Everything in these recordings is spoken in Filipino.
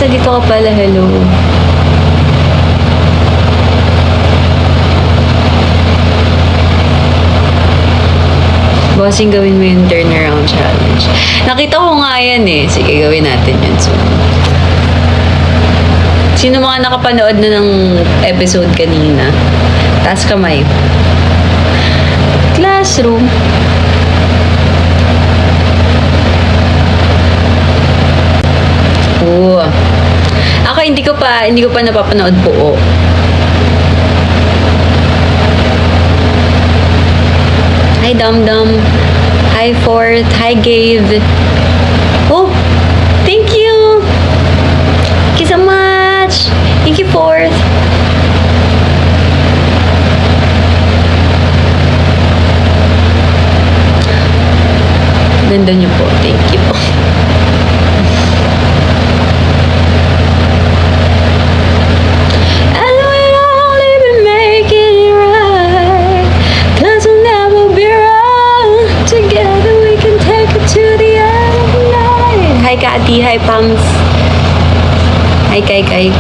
dito ka pala. Hello. Bossing, gawin mo yung turnaround challenge. Nakita ko nga yan eh. Sige, gawin natin yun soon. Sino mga nakapanood na ng episode kanina? Taas kamay. Classroom. Oo. Ako hindi ko pa napapanood buo. Hi Dum Dum. Hi Fourth. Hi Gabe. Oh, thank you. Thank you so much. Thank you Fourth. Ganda niyo po. Thank you po. Hi Kati, hi Pams. Hi Kai.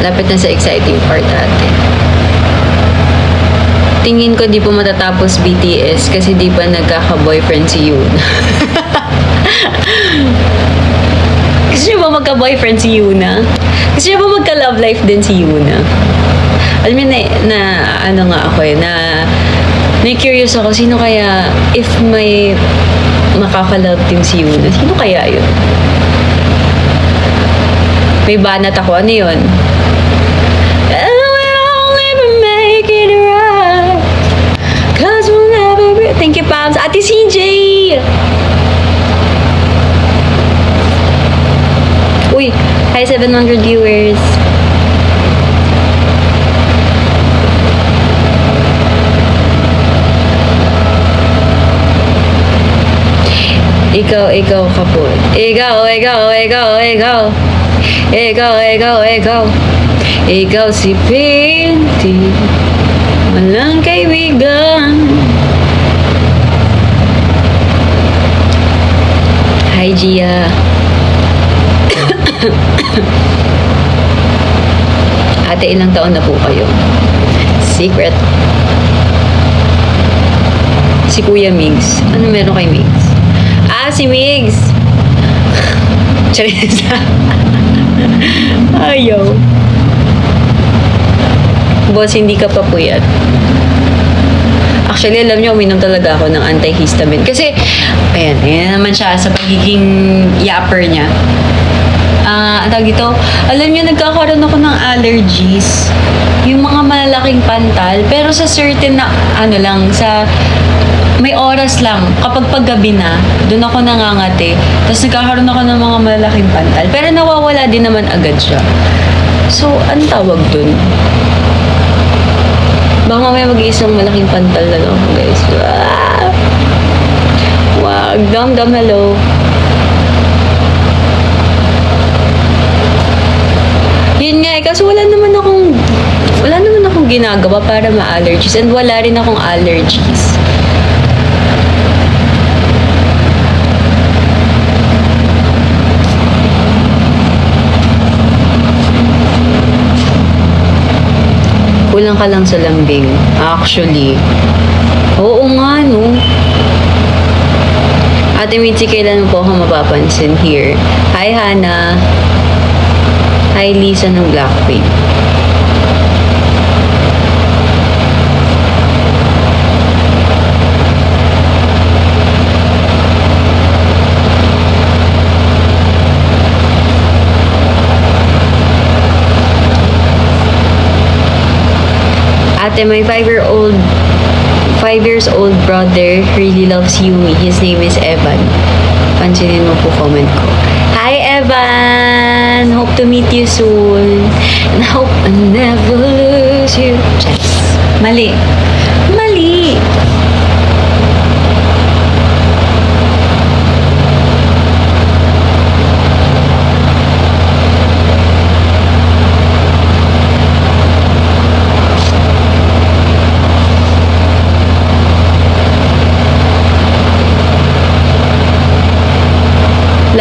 Lapit na sa exciting part natin. Tingin ko di pa matatapos BTS kasi di pa nagkaka-boyfriend si Yoon. Gusto niyo ba magka-boyfriend si Yoona? Gusto niyo ba magka-love life din si Yoona? Alam mo na ano nga ako eh, na-curious ako, sino kaya, if may makaka-love team si Yoona, sino kaya yun? May banat ako, ano yun? Thank you, Pams. Ate CJ! Uy, hi 700 viewers. Ikaw ka po. Ikaw. Ikaw si Pinty. Walang kaibigan. Hi, Gia. Ate, ilang taon na po kayo? Secret. Si Kuya Migs. Ano meron kay Migs? Ah, si Migs. Charissa. Ayaw. Boss, hindi ka pa puyat. Actually, alam niyo, uminom talaga ako ng antihistamine. Kasi, ayan naman siya sa pagiging yapper niya. Tawag ito, alam niyo, nagkakaroon ako ng allergies. Yung mga malalaking pantal. Pero sa certain na, may oras lang. Kapag paggabi na, doon ako nangangati. Tapos nagkakaroon ako ng mga malalaking pantal. Pero nawawala din naman agad siya. So, anong tawag dun? Baka mamaya mag-iisang malaking pantal na lang, guys. Wag. Dum-dum, hello. Yun nga, kasi wala naman akong ginagawa para ma-allergies. And wala rin akong allergies. Kulang ka lang sa lambing. Actually. Oo nga, no? Ate Mitzi, kailan mo po ako mapapansin here? Hi, Hana. Hi, Lisa ng Blackpink. Ate, my 5 years old brother really loves Yumi. His name is Evan. Pansinin mo po comment ko. Hi, Evan! Hope to meet you soon. And hope I never lose you. Chess. Mali.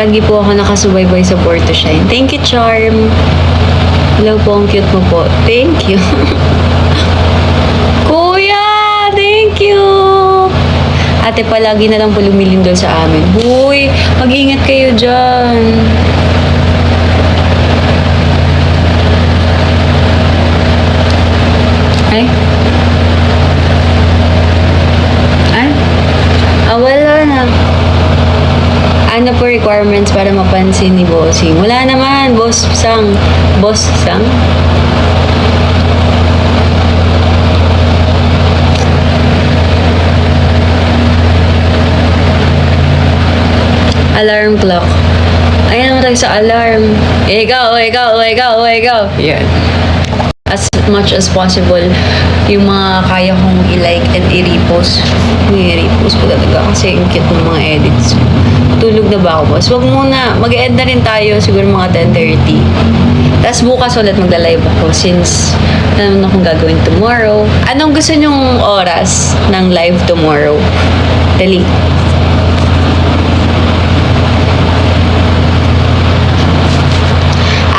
lagi po ako nakasubaybay sa Born to Shine. Thank you, Charm. Hello po, ang cute mo po. Thank you. Kuya, thank you. Ate, palagi na lang po lumilindol sa amin. Huy, mag-ingat kayo dyan. Ay? Ay? Wala na. Ano po requirements para mapansin ni Bossing? Wala naman, Boss Sang. Boss Sang? Alarm clock. Ayan naman tayo sa alarm. Ikaw. Yan. As much as possible, yung mga kaya kong i-like and i-repost. I-repost ko talaga kasi ang cute ng mga edits. Tulog na ba ako, boss? Wag muna. Mag-end na rin tayo siguro mga 10:30. Tapos bukas ulit magla-live ako since ano na akong gagawin tomorrow. Anong gusto nyong oras ng live tomorrow? Dali.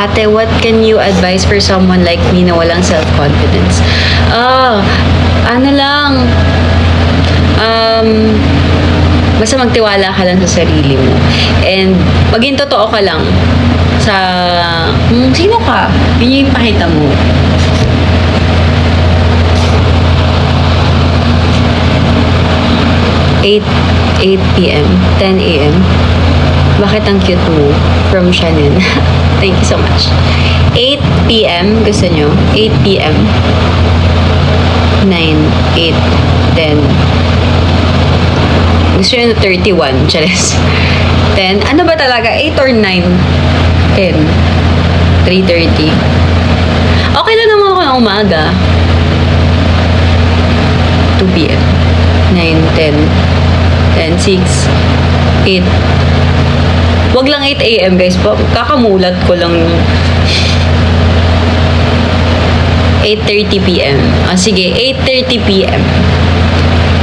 Ate, what can you advise for someone like me na walang self-confidence? Ano lang, basta magtiwala ka lang sa sarili mo. And maging totoo ka lang sa sino ka. Yun yung ipakita mo. 8 p.m., 10 a.m. Bakit ang cute mo? From Shannon. Thank you so much. 8 p.m. Gusto nyo? 8 p.m. 9, 8, 10. Gusto nyo na 31. Charis. 10. Ano ba talaga? 8 or 9? 10. 3:30. Okay lang naman ako ng umaga. 2 p.m. 9, 10, 10, 6, 8. Wag lang 8 a.m. guys. Kakamulat ko lang. 8:30 p.m. Sige, 8:30 p.m.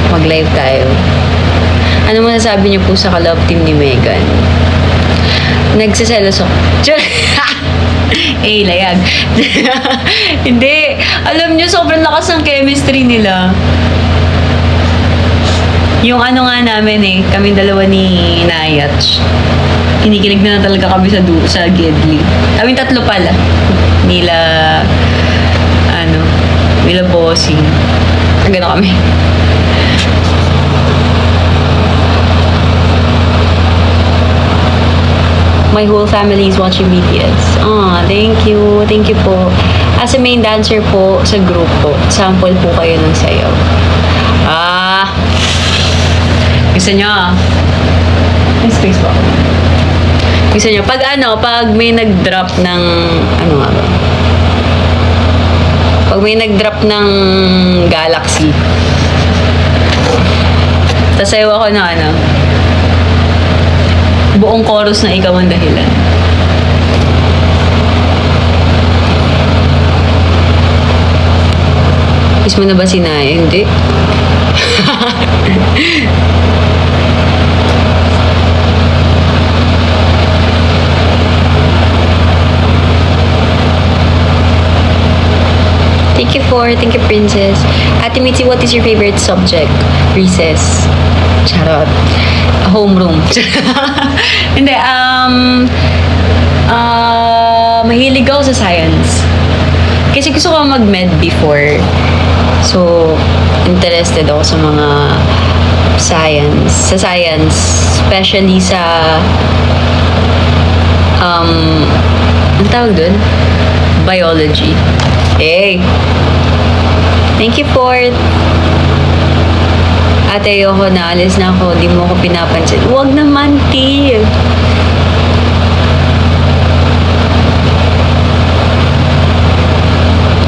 Mag-live tayo. Ano mo nasabi niyo po sa ka-love team ni Megan? Nagsiselos ako. Layag. Hindi. Alam niyo, sobrang lakas ng chemistry nila. Yung ano nga namin kami dalawa ni Nayach. Kinikilig na talaga kami sa Gedli. Kami tatlo pala. Nila Bossing. Gano'n kami. My whole family is watching BTS. Thank you. Thank you po. As a main dancer po sa group po, sample po kayo ng sayaw. Gusto nyo? May space po. Gusto nyo? Pag may nag-drop ng, pag may nag-drop ng Galaxy, tasayaw ako na buong chorus na ikaw ang dahilan. Kiss mo na ba si Naya? Hindi. Thank you, Princess. Ate Mitzi, what is your favorite subject? Recess. Charot. Homeroom. Hindi, mahilig ako sa science. Kasi gusto ko mag-med before. So, interested ako sa mga science. Sa science. Especially sa ano tawag dun? Biology. Hey! Thank you, Fort. Ate, ayoko na. Alis na ako. Di mo ako pinapansin. Huwag naman, T.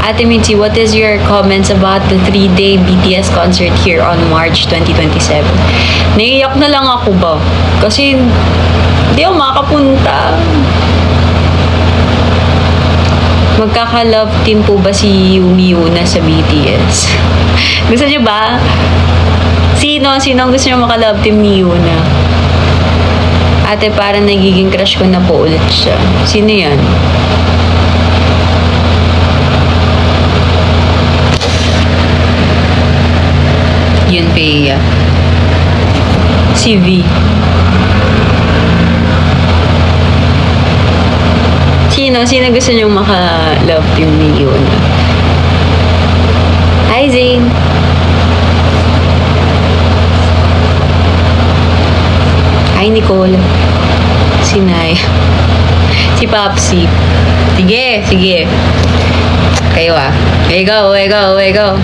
Ate Mitzi, what is your comments about the 3-day BTS concert here on March 2027? Naiiyak na lang ako ba? Kasi hindi ako makapunta. Magkaka-love team po ba si Yumi Yuna sa BTS? Gusto niyo ba? Sino ang gusto niyo maka-love team ni Yuna? Ate, parang nagiging crush ko na po ulit siya. Sino yan? Yun, Pea. Si V. Sino gusto niyong maka-love team ni Yuna? Hi, Zane! Hi, Nicole. Si Nay. Si Papsi. Sige. Kayo ah. Way go.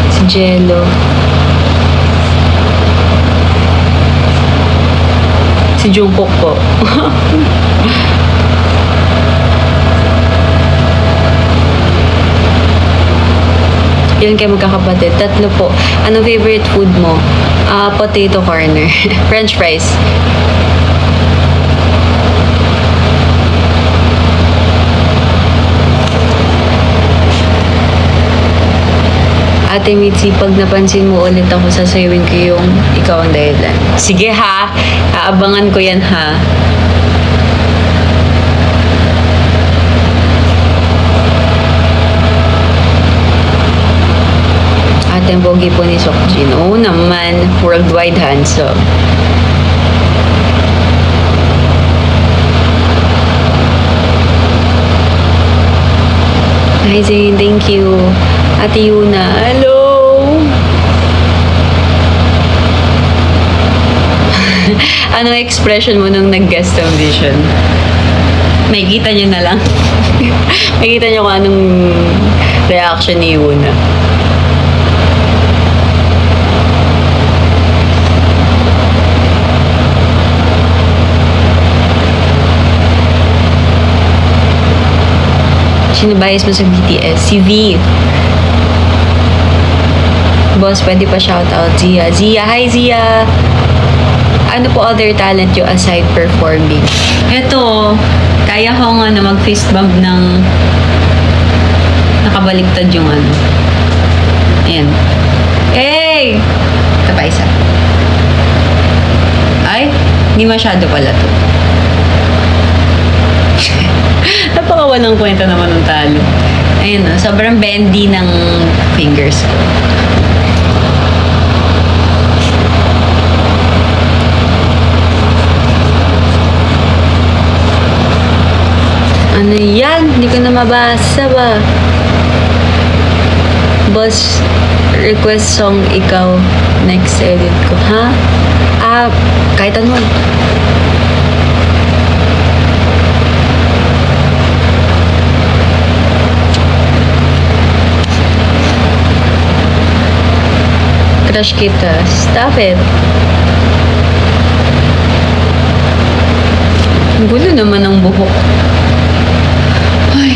Si Jello. Si Jungkook po. Yun kayo magkakapatid. 3 po. Anong favorite food mo? Potato corner. French fries. Ate Mitzi, pag napansin mo ulit ako, sasayawin ko yung ikaw ang dahilan. Sige ha, aabangan ko yan ha. Ate, ang pogi po ni Sokjin. Oo naman, worldwide handsome. Hi Zane, thank you. Ate Yuna, hello! Anong expression mo nung nag-guest audition? May kita nyo na lang. May kita nyo kung anong reaction ni Yuna. Sino bias mo sa BTS? Si V. Boss, pwede pa shoutout. Zia. Hi Zia! Ano po other talent you aside performing? Eto, kaya ko nga na mag-fist bump ng nakabaliktad yung ano. Ayan. Hey! Ito pa isa. Ay, hindi masyado pala to. Napakawalang kwenta naman ng talo. Ayun na, sobrang bendy ng fingers ko. Ano yan? Hindi ko na mabasa ba? Boss, request song ikaw. Next edit ko. Ha? Kahit ano. Crush kita. Stop it. Ang gulo naman ng buhok. Ay.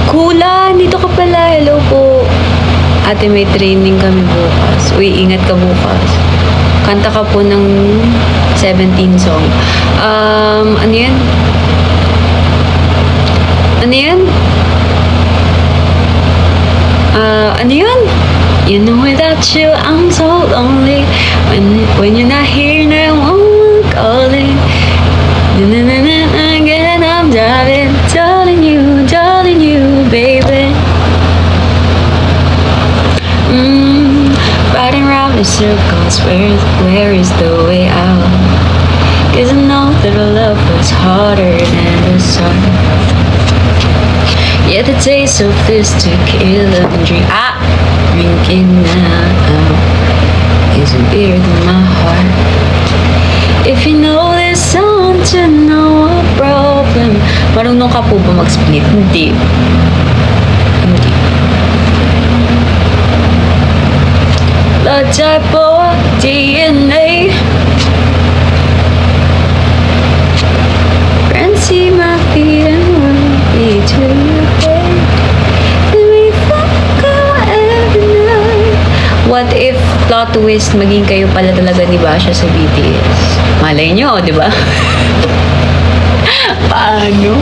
Kulan! Dito ka pala. Hello po. Ate, may training kami bukas. Uy, ingat ka bukas. Kanta ka po ng 17 song. Ano yan? Ano yan? Ano yun? You know without you, I'm so lonely. When you're not here, no one will call it. Again, I'm driving, telling you, baby. Riding round in circles, where is the way out? 'Cause I know that our love was harder than the sun. Yeah, the taste of this tequila and drinking now is bigger than my heart. If you know this song to know a problem. Marunong ka po ba mag-split? Hindi. Blood type or DNA. Friends see my feet and run me to your bed. Let me fuck you every night. What if plot twist, maging kayo pala talaga ni Basha sa BTS. Malay nyo, di ba? Paano?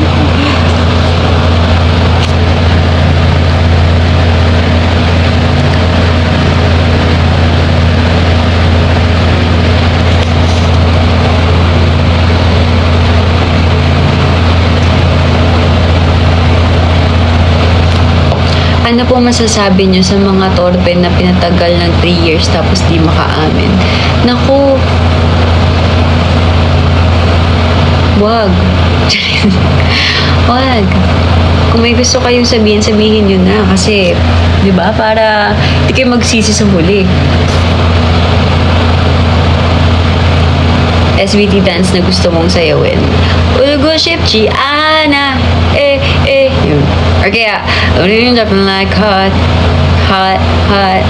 Ano po masasabi nyo sa mga torpe na pinatagal ng 3 years tapos di makaamin? Naku, wag. Wag. Kung may gusto kayong sabihin, sabihin nyo na. Kasi, di ba, para di kayo magsisi sa huli. SBT dance na gusto mong sayawin. Ulugo Shipchi, Ana, yun. Or kaya, yung definitely like hot, hot, hot.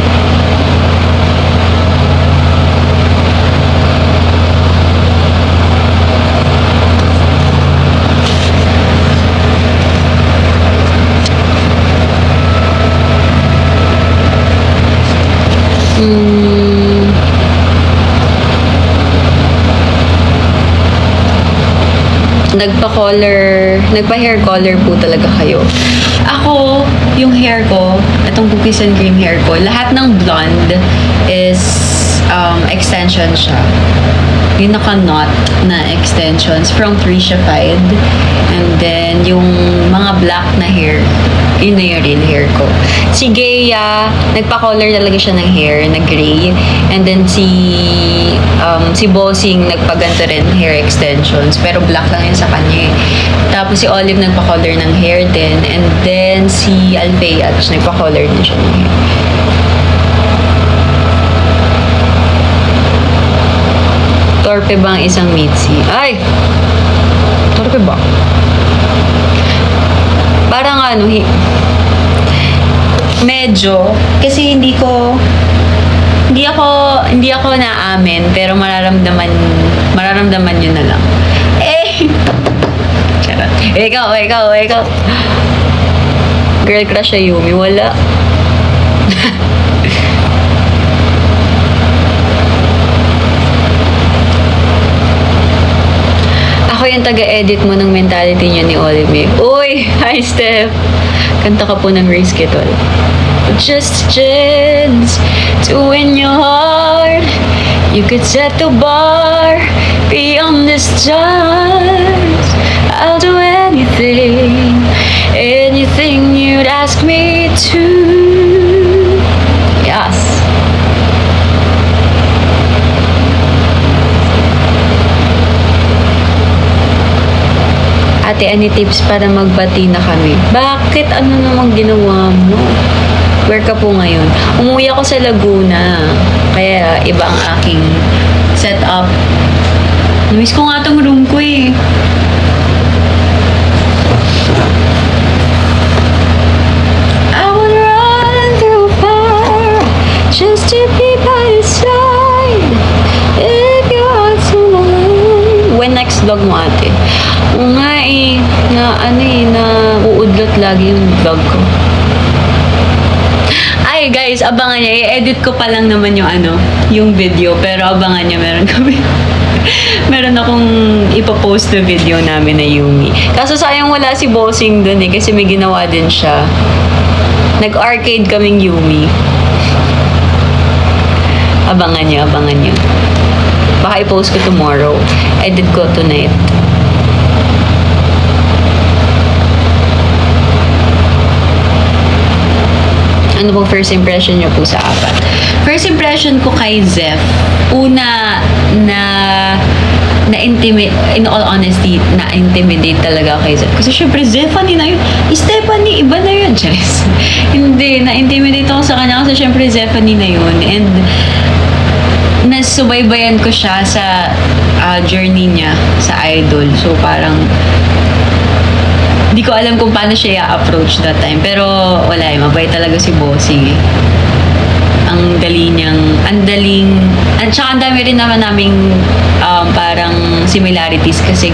Nagpa-hair color po talaga kayo. Ako, yung hair ko, itong cookies and cream hair ko, lahat ng blonde is extension siya. Yung naka-knot na extensions from Frisified. And then, yung mga black na hair, yun na yung real hair ko. Si Gaya, nagpa-color talaga siya ng hair, na gray. And then si Bossing, nagpa-ganto rin hair extensions. Pero black lang yun sa kanya eh. Tapos si Olive, nagpa-color ng hair din. And then si Alfea, nagpa-color din siya ng hair. Torpe ba ang isang Mitzi? Ay! Torpe ba? Parang ano, medyo, kasi hindi ako naamin, pero mararamdaman yun na lang. Charot. Ikaw. Girl crush sa Yumi, wala. Ako yung taga-edit mo ng mentality niyo ni Olive. Uy! Hi, Steph! Kanta ka po ng Race Ketol. Just a chance to win your heart. You could set the bar beyond the stars. I'll do anything, anything you'd ask me to. Yes. Ate, any tips para magbati na kami? Bakit? Ano namang ginawa mo? Where ka po ngayon? Umuwi ako sa Laguna. Kaya iba ang aking setup. Namiss ko nga tong room ko eh. I would run through fire just to be by your side. If your heart's so long. When next vlog mo, ate? Oo nga eh, na uudlot lagi yung vlog ko. Ay guys, abangan niya, i-edit ko pa lang naman yung video, pero abangan niya, meron akong ipopost na video namin na Yumi. Kaso sayang wala si Bossing dun eh, kasi may ginawa din siya. Nag-arcade kaming Yumi. Abangan niya. Baka i-post ko tomorrow. Edit ko tonight. Ano pong first impression niyo po sa apat? First impression ko kay Zeph, una in all honesty, na-intimidate talaga kay Zeph. Kasi syempre, Zephanie na yun. Stephanie, iba na yun. Charis. Hindi, na-intimidate ako sa kanya kasi syempre, Zephanie na yun. And nasubaybayan ko siya sa journey niya sa idol. So parang hindi ko alam kung paano siya i-approach that time. Pero wala eh, mabait talaga si Bossing eh. Ang daling, at saka ang dami rin naman naming parang similarities kasi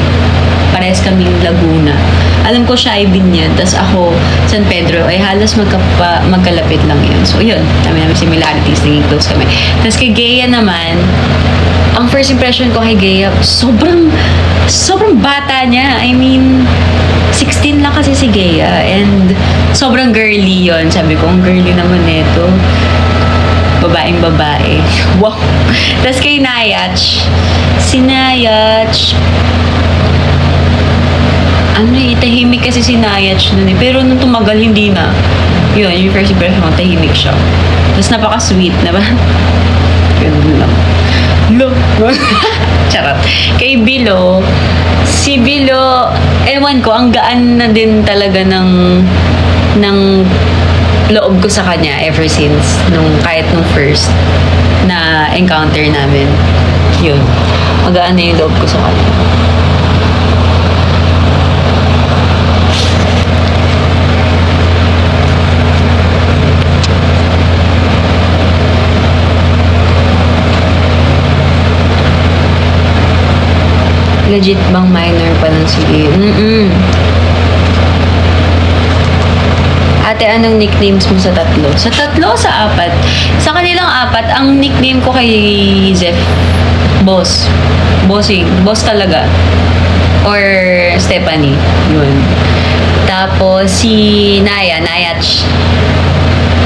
Parehas kaming Laguna. Alam ko siya ay Binyan, tas ako San Pedro, ay halos magkalapit lang yun. So yun, kami namin similarities, naging close kami. Tas kay Gea naman, ang first impression ko kay Gea, sobrang bata niya. I mean, 16 lang kasi si Gea, and sobrang girly yon. Sabi ko, ang girly naman nito. Babaeng babae. Wow! Tas kay Nayach, si Nayach, tahimik kasi si Nayach nun eh. Pero nung tumagal, hindi na. Yun, yung first impression ko, tahimik siya. Tapos napaka-sweet, na ba? Ganun lang. Lo! Charot. Kay Bilo, si Bilo, ewan ko, ang gaan na din talaga ng loob ko sa kanya ever since, kahit nung first na encounter namin. Yun. Magaan na yung loob ko sa kanya. Legit bang minor pa lang si Gea? Ate, anong nicknames mo sa tatlo? Sa tatlo, sa apat? Sa kanilang apat, ang nickname ko kay Zef, Boss. Bossing. Boss talaga. Or Stephanie. Yun. Tapos, si Nayach.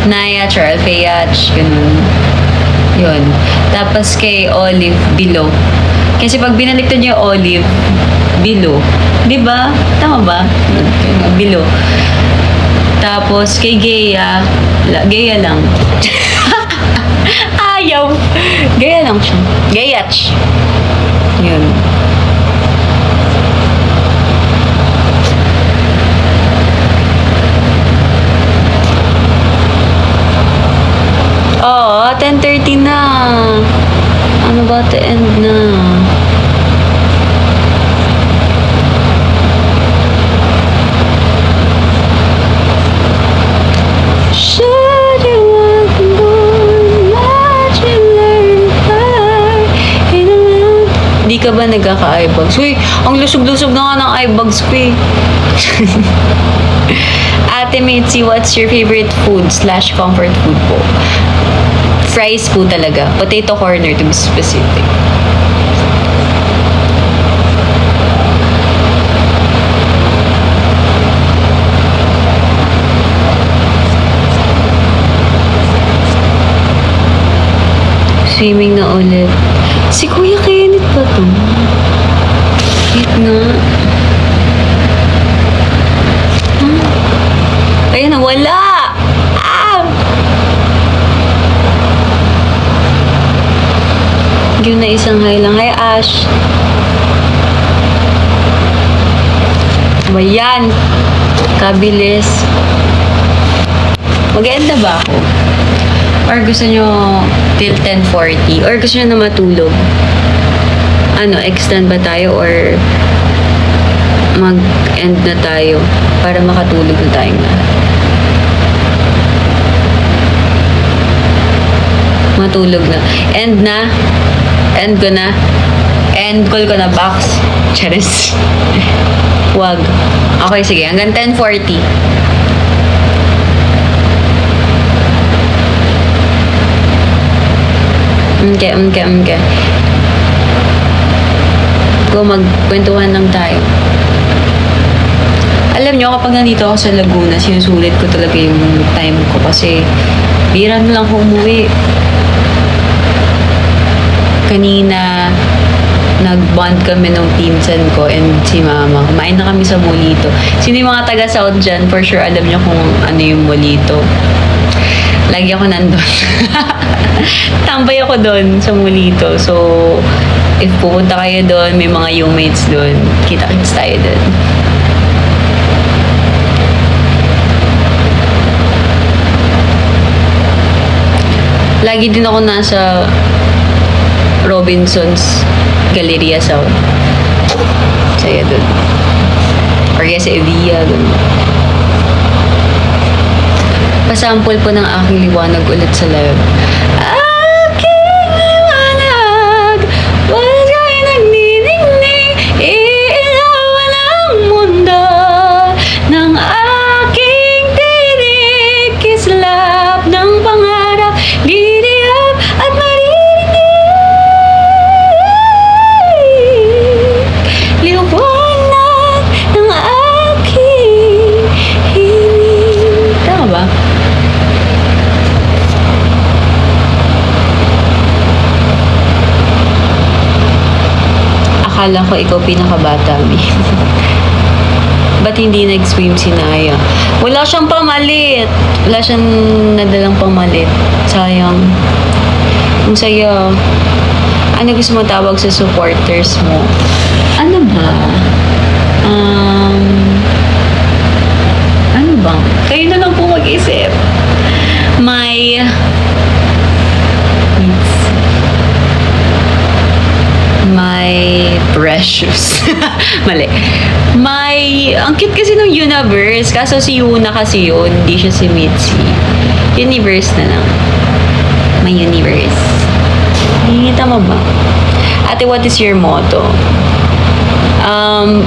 Nayach or Alfeach. Ganun. Yun. Tapos kay Olive, Bilo. Kasi pag binaliktad niyo yung Olive, Bilo. Diba? Tama ba? Bilo. Tapos kay Gea, Gea lang. Ayaw. Gea lang siya. Gayach. Yun. Oo, 10:30 na. I'm about to end na. Di ka ba nagkaka-eyebags? Uy, ang lusog-lusog na nga ng eyebags ko eh. Ate Mitzi, what's your favorite food / comfort food po? Fries po talaga. Potato corner to be specific. Swimming na ulit. Si Kuya Kenneth pa to? Wait nga. Ayan na, wala! Yun na isang hi lang. Hi, Ash. Ayan. Kabilis. Mag-end na ba ako? Or gusto nyo till 10:40? Or gusto nyo na matulog? Extend ba tayo? Or mag-end na tayo para makatulog na tayong lahat? Matulog na. End na. End ko na. End call ko na, box. Charis. Wag. Okay, sige. Hanggang 10:40. Okay. Magkwentuhan lang tayo. Alam nyo, kapag nandito ako sa Laguna, sinusulit ko talaga yung time ko kasi bira na lang ako umuwi. Kanina, nag-bond kami ng pinsan ko and si mama. Kumain na kami sa Molito. Sino yung mga taga-South dyan? For sure, alam nyo kung ano yung Molito. Lagi ako nandun. Tambay ako doon sa Molito. So, if pupunta kayo doon, may mga mates doon, kita-kits tayo doon. Lagi din ako nasa Robinson's Galleria South. Saya doon. Or sa Evia, doon. Pasample po ng aking liwanag ulit sa live. Aking liwanag, wala kayo nagniningning, iilaw na lola ko, ikaw pinakabata, mi. Ba't hindi nag-swim si Naya? Wala siyang pamalit. Wala siyang nadalang pamalit. Sayang. Ang saya. Ano gusto mo tawag sa supporters mo? Ano ba? Ano ba? Kayo na lang po mag-isip. My precious. Mali. Ang cute kasi ng universe. Kaso si Yuna kasi yun. Hindi siya si Mitzi. Universe na lang. My universe. Tama ba? Ate, what is your motto?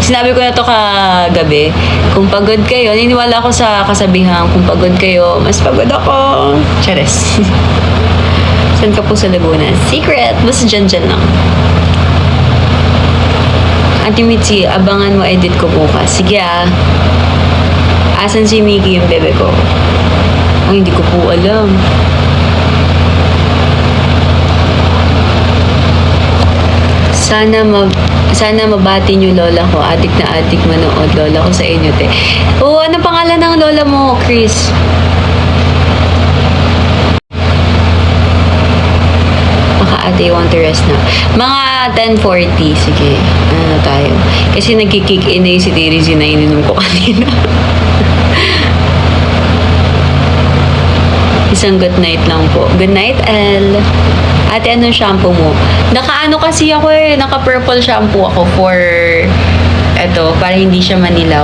Sinabi ko na to kagabi. Kung pagod kayo, niniwala ako sa kasabihan, kung pagod kayo, mas pagod ako. Chares. Saan ka po sa Laguna? Secret. Basta dyan lang. Ate Mitzi, abangan mo edit ko bukas. Sige Asan si Mickey yung bebe ko? Ay, hindi ko po alam. Sana mabati niyo lola ko. Adik na adik manood lola ko sa inyo, te. Oo, anong pangalan ng lola mo, Chris? Ate, want to rest na. Mga 10:40, sige. Ano tayo? Kasi nagkikick in na yung si Terry na ininom ko kanina. Isang good night lang po. Good night, El. Ate, anong shampoo mo? Naka-ano kasi ako naka-purple shampoo ako for para hindi siya manilaw.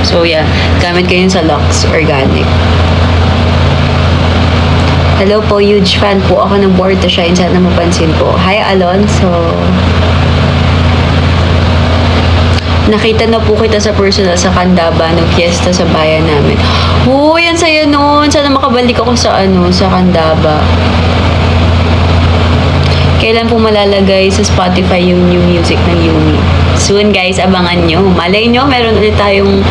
So, yeah. Gamit ko yun sa Lux Organic. Hello po, huge fan po ako ng Born to Shine. Sana mapansin po. Hi, Alonso. Nakita na po kita sa personal sa Candaba ng fiesta sa bayan namin. Yan sa'yo noon. Sana makabalik ako sa Candaba. Kailan po malalagay sa Spotify yung new music ng Yumi? Soon, guys. Abangan nyo. Malay nyo, meron ulit tayong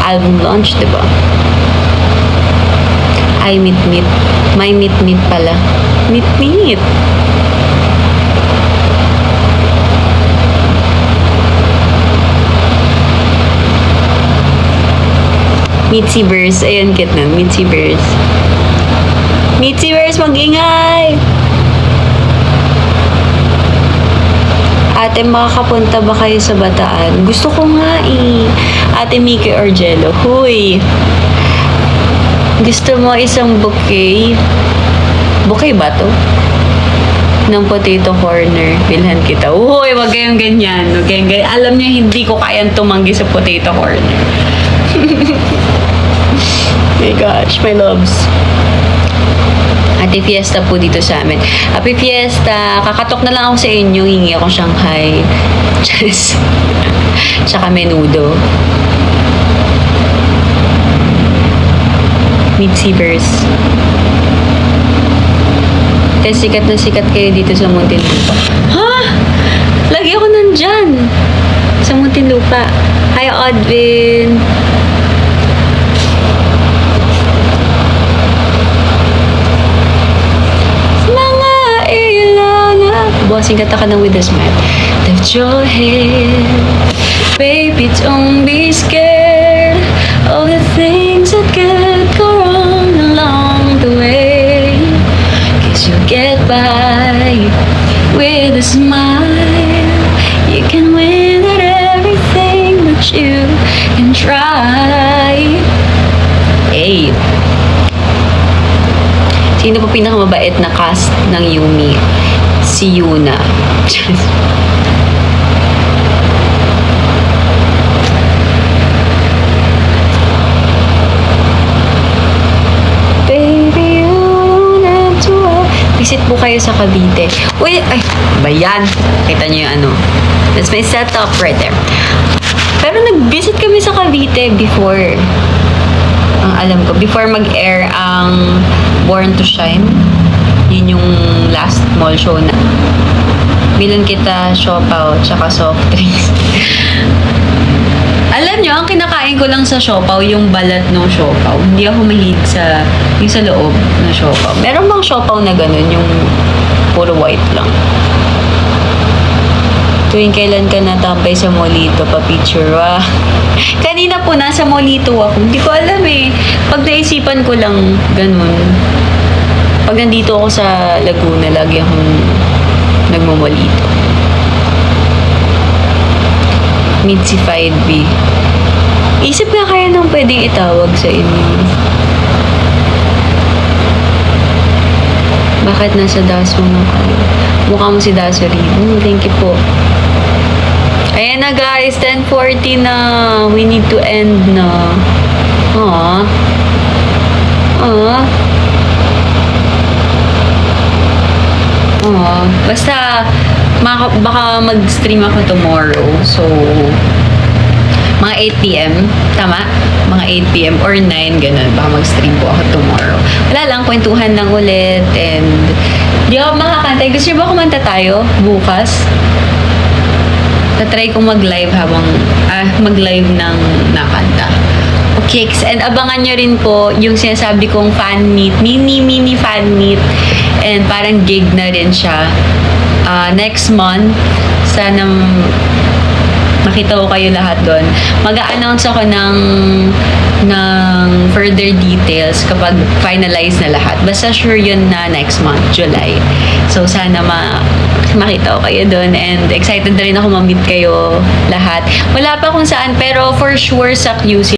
album launch, diba? Ay, meet. May meet pala. Meet. Mitziverse. Ayan, kit na. Mitziverse. Mitziverse, mag-ingay! Ate, makakapunta ba kayo sa Bataan? Gusto ko nga Ate Miki Orgello. Huy! Gusto mo isang bouquet? Bouquet ba to? Ng potato corner. Bilhan kita. Uy, wag kayong ganyan. Wag kayong ganyan. Alam niyo, hindi ko kayang tumanggi sa potato corner. My gosh, my loves. Ate, fiesta po dito sa amin. Happy fiesta. Kakatok na lang ako sa inyo. Hingi ako Shanghai. Tsaka menudo. Mitziverse. Kasi sikat na sikat kayo dito sa Muntinlupa. Ha? Lagi ako nandyan. Sa Muntinlupa. Hi, Audvin. Mga ilaw na. Bossing kata ka ng with a smile. Lift your head. Baby, don't be scared of the things that could go wrong along the way. 'Cause you'll get by with a smile. You can win at everything that you can try. Hey. Sino po pinakamabait na cast ng Yumi? Si Yuna. Visit po kayo sa Cavite. Uy, ay, ba yan? Kita nyo yung That's my setup right there. Pero nag-visit kami sa Cavite before. Ang alam ko, before mag-air ang Born to Shine. Yun yung last mall show na. Bilan kita siopaw tsaka soft drinks. Alam nyo, ang kinakain ko lang sa siopaw, yung balat ng siopaw. Hindi ako mahilig sa yung sa loob ng siopaw. Meron bang siopaw na ganun, yung puro white lang? Tuwing kailan ka natambay sa Molito, pa-picture. Wow. Kanina po, nasa Molito ako. Hindi ko alam eh. Pag naisipan ko lang, ganun. Pag nandito ako sa Laguna, lagi akong nagmamolito. Meet si 5B. Isip nga kaya nang pwedeng itawag sa inyo. Bakit nasa Daso mo kayo? Mukha mo si Daso rin. Thank you po. Ayan na guys, 10:40 na. We need to end na. Aww. Aww. Aww. Basta, baka mag-stream ako tomorrow. So, mga 8 p.m. Tama? Mga 8 p.m. or 9, ganun. Baka mag-stream po ako tomorrow. Wala lang, kwentuhan lang ulit. And, di ako makakantay. Gusto niyo ba kumanta tayo bukas? Tatry kong mag-live habang, mag-live ng nakanta. Okay, and abangan nyo rin po yung sinasabi kong fan meet, mini fan meet, and parang gig na rin siya. Next month, sana makita ko kayo lahat doon. Mag-a-announce ako ng further details kapag finalize na lahat. Basta sure yun na next month, July. So, sana makita ko kayo doon, and excited na rin ako ma-meet kayo lahat. Wala pa kung saan, pero for sure sa QC